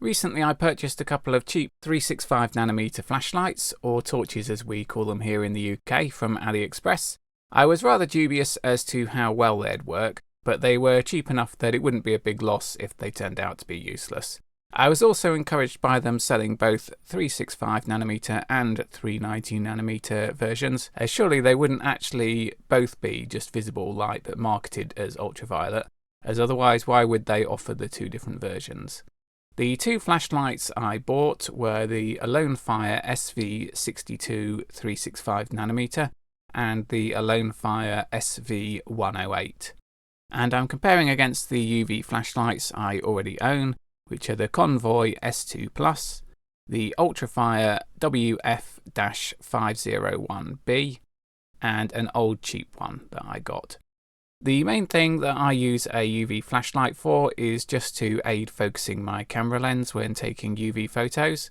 Recently I purchased a couple of cheap 365nm flashlights, or torches as we call them here in the UK, from AliExpress. I was rather dubious as to how well they'd work, but they were cheap enough that it wouldn't be a big loss if they turned out to be useless. I was also encouraged by them selling both 365nm and 390nm versions, as surely they wouldn't actually both be just visible light but marketed as ultraviolet, as otherwise why would they offer the two different versions? The two flashlights I bought were the AloneFire SV62 365nm and the AloneFire SV108. And I'm comparing against the UV flashlights I already own, which are the Convoy S2+, the UltraFire WF-501B, and an old cheap one that I got. The main thing that I use a UV flashlight for is just to aid focusing my camera lens when taking UV photos.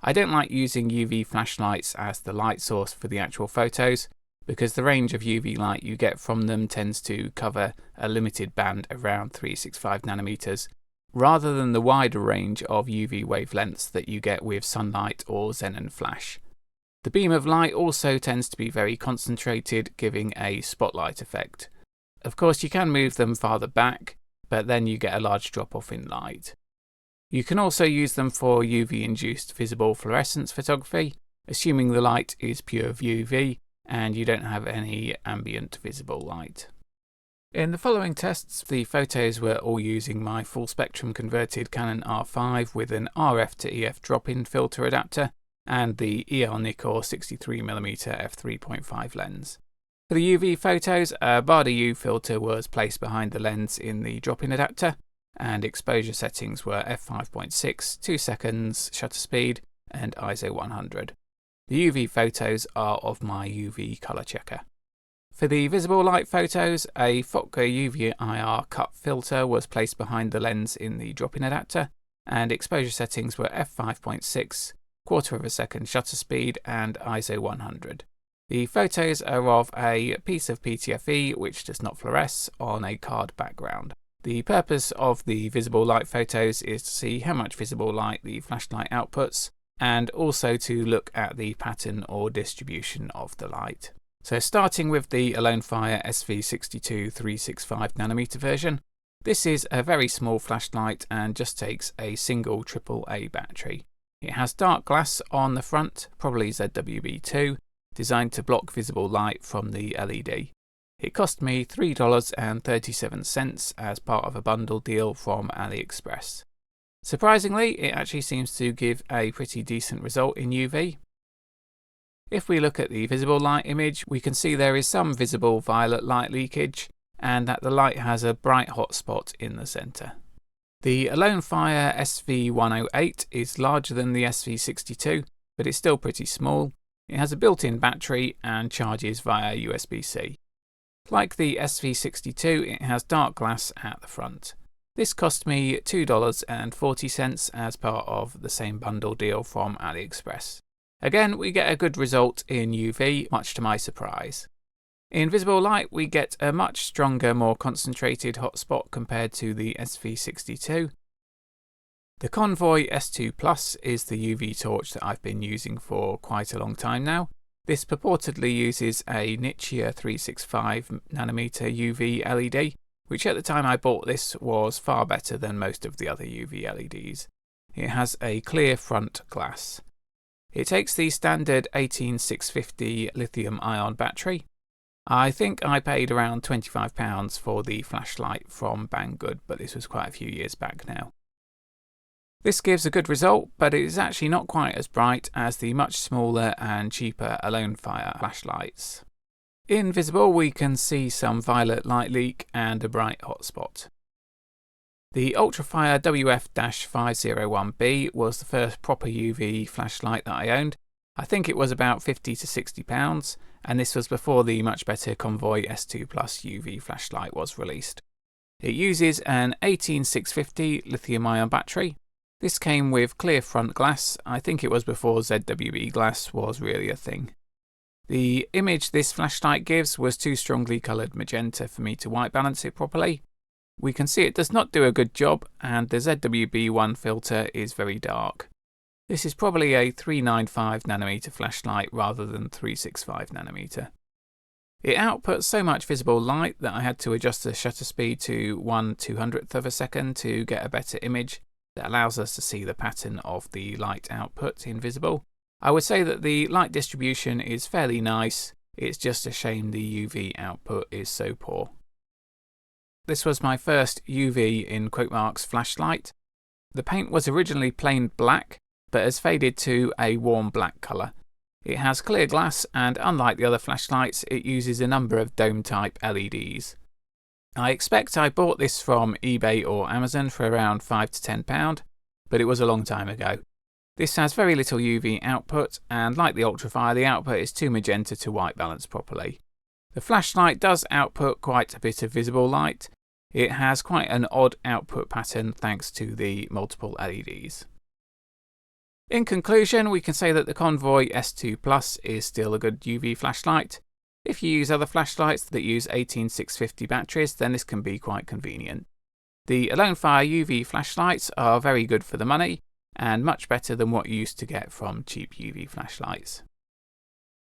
I don't like using UV flashlights as the light source for the actual photos, because the range of UV light you get from them tends to cover a limited band around 365nm, rather than the wider range of UV wavelengths that you get with sunlight or xenon flash. The beam of light also tends to be very concentrated, giving a spotlight effect. Of course, you can move them farther back, but then you get a large drop-off in light. You can also use them for UV-induced visible fluorescence photography, assuming the light is pure UV and you don't have any ambient visible light. In the following tests, the photos were all using my full-spectrum converted Canon R5 with an RF to EF drop-in filter adapter and the Nikkor 63mm f3.5 lens. For the UV photos, a Barda-U filter was placed behind the lens in the drop-in adapter, and exposure settings were f5.6, 2 seconds shutter speed, and ISO 100. The UV photos are of my UV colour checker. For the visible light photos, a Fokker UV IR cut filter was placed behind the lens in the drop-in adapter, and exposure settings were f5.6, 1/4 second shutter speed, and ISO 100. The photos are of a piece of PTFE which does not fluoresce on a card background. The purpose of the visible light photos is to see how much visible light the flashlight outputs, and also to look at the pattern or distribution of the light. So starting with the AloneFire SV62 365nm version, this is a very small flashlight and just takes a single AAA battery. It has dark glass on the front, probably ZWB2, designed to block visible light from the LED. It cost me $3.37 as part of a bundle deal from AliExpress. Surprisingly, it actually seems to give a pretty decent result in UV. If we look at the visible light image, we can see there is some visible violet light leakage, and that the light has a bright hot spot in the centre. The AloneFire SV108 is larger than the SV62, but it's still pretty small. It has a built-in battery and charges via USB-C. Like the SV62, it has dark glass at the front. This cost me $2.40 as part of the same bundle deal from AliExpress. Again, we get a good result in UV, much to my surprise. In visible light, we get a much stronger, more concentrated hotspot compared to the SV62. The Convoy S2 is the UV torch that I've been using for quite a long time now. This purportedly uses a nichier 365nm UV LED, which at the time I bought this was far better than most of the other UV LEDs. It has a clear front glass. It takes the standard 18650 lithium-ion battery. I think I paid around £25 for the flashlight from Banggood, but this was quite a few years back now. This gives a good result, but it is actually not quite as bright as the much smaller and cheaper AloneFire flashlights. In visible, we can see some violet light leak and a bright hotspot. The UltraFire WF-501B was the first proper UV flashlight that I owned. I think it was about £50 to £60, and this was before the much better Convoy S2 UV flashlight was released. It uses an 18650 lithium-ion battery. This came with clear front glass. I think it was before ZWB glass was really a thing. The image this flashlight gives was too strongly coloured magenta for me to white balance it properly. We can see it does not do a good job, and the ZWB1 filter is very dark. This is probably a 395nm flashlight rather than 365nm. It outputs so much visible light that I had to adjust the shutter speed to 1/200th of a second to get a better image that allows us to see the pattern of the light output in visible. I would say that the light distribution is fairly nice, it's just a shame the UV output is so poor. This was my first UV in quote marks flashlight. The paint was originally plain black, but has faded to a warm black colour. It has clear glass, and unlike the other flashlights, it uses a number of dome type LEDs. I expect I bought this from eBay or Amazon for around £5 to £10, but it was a long time ago. This has very little UV output, and like the UltraFire, the output is too magenta to white balance properly. The flashlight does output quite a bit of visible light. It has quite an odd output pattern thanks to the multiple LEDs. In conclusion, we can say that the Convoy S2 Plus is still a good UV flashlight. If you use other flashlights that use 18650 batteries, then this can be quite convenient. The AloneFire UV flashlights are very good for the money, and much better than what you used to get from cheap UV flashlights.